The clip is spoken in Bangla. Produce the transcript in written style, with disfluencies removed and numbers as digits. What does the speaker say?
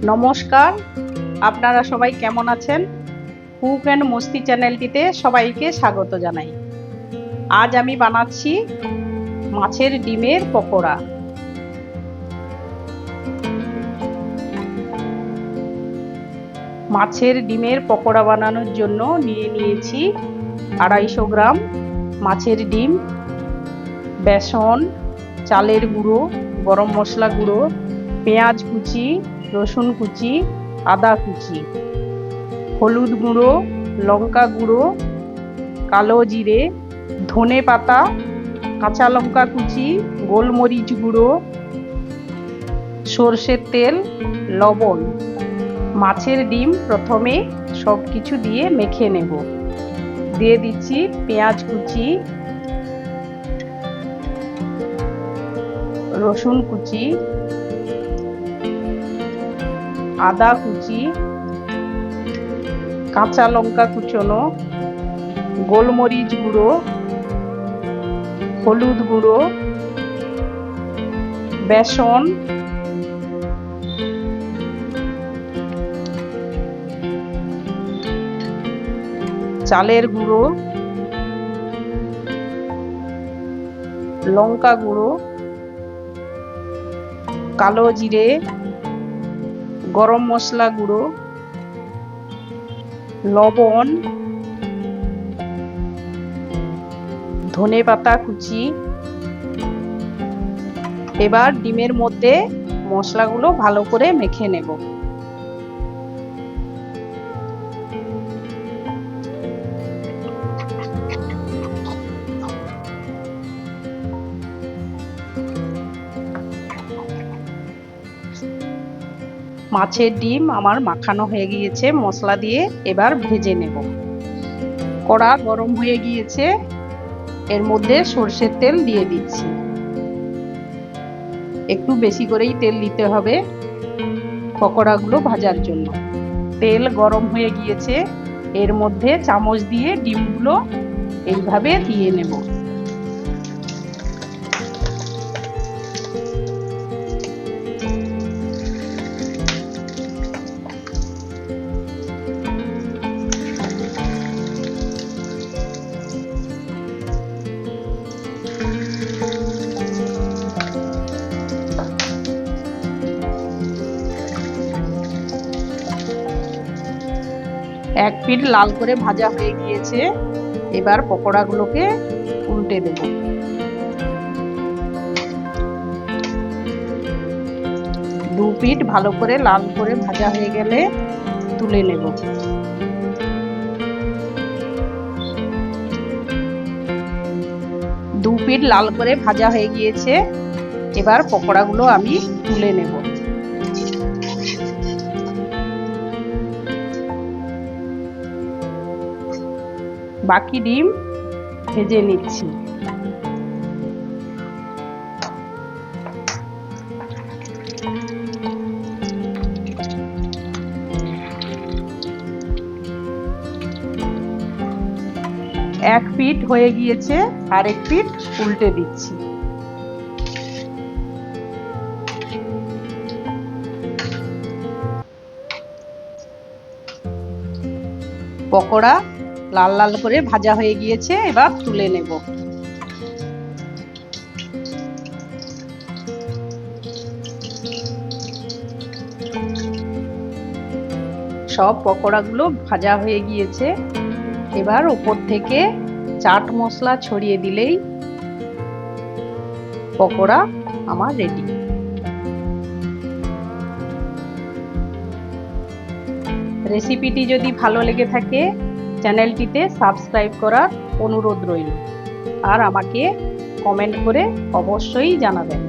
নমস্কার, আপনারা সবাই কেমন আছেন? কুক অ্যান্ড মস্তি চ্যানেলটিতে সবাইকে স্বাগত জানাই। আজ আমি বানাচ্ছি মাছের ডিমের পকোড়া। মাছের ডিমের পকোড়া বানানোর জন্য নিয়ে নিয়েছি 250 গ্রাম মাছের ডিম, বেসন, চালের গুঁড়ো, গরম মশলা গুঁড়ো, পেঁয়াজ কুচি, রসুন কুচি, আদা কুচি, হলুদ গুঁড়ো, লঙ্কা গুঁড়ো, কালো জিরে, ধনে পাতা, কাঁচা লঙ্কা কুচি, গোলমরিচ গুঁড়ো, সর্ষের তেল, লবণ। মাছের ডিম প্রথমে সব কিছু দিয়ে মেখে নেব। দিয়ে দিচ্ছি পেঁয়াজ কুচি, রসুন কুচি, আদা কুচি, কাঁচা লঙ্কা কুচোনো, গোলমরিচ গুঁড়ো, হলুদ গুঁড়ো, বেসন, চালের গুঁড়ো, লঙ্কা গুঁড়ো, কালো জিরে, গরম মশলা গুঁড়ো, লবণ, ধনে পাতা কুচি। এবার ডিমের মধ্যে মশলাগুলো ভালো করে মেখে নেব। মাছের ডিম আমার মাখানো হয়ে গিয়েছে মশলা দিয়ে। এবার ভেজে নেব। কড়া গরম হয়ে গিয়েছে, এর মধ্যে সর্ষের তেল দিয়ে দিচ্ছি। একটু বেশি করেই তেল দিতে হবে পকোড়াগুলো ভাজার জন্য। তেল গরম হয়ে গিয়েছে, এর মধ্যে চামচ দিয়ে ডিমগুলো এইভাবে দিয়ে নেব। এক পিঠ লাল করে ভাজা হয়ে গিয়েছে, এবার পকোড়াগুলোকে উল্টে দেব। দু পিঠ ভালো করে লাল করে ভাজা হয়ে গেলে তুলে নেব। দু পিঠ লাল করে ভাজা হয়ে গিয়েছে, এবার পকোড়াগুলো আমি তুলে নেব। বাকি ডিম ভেজে নিচ্ছি। এক পিঠ হয়ে গিয়েছে, আরেক পিঠ উল্টে দিচ্ছি। পকোড়া লাল লাল করে ভাজা হয়ে গিয়েছে, এবার তুলে নেব। সব পকোড়াগুলো ভাজা হয়ে গিয়েছে, এবার উপর থেকে চাট মশলা ছড়িয়ে দিলেই পকোড়া আমার রেডি। রেসিপিটি যদি ভালো লেগে থাকে চ্যানেলটিতে সাবস্ক্রাইব করার অনুরোধ রইল, আর আমাকে কমেন্ট করে অবশ্যই জানাবেন।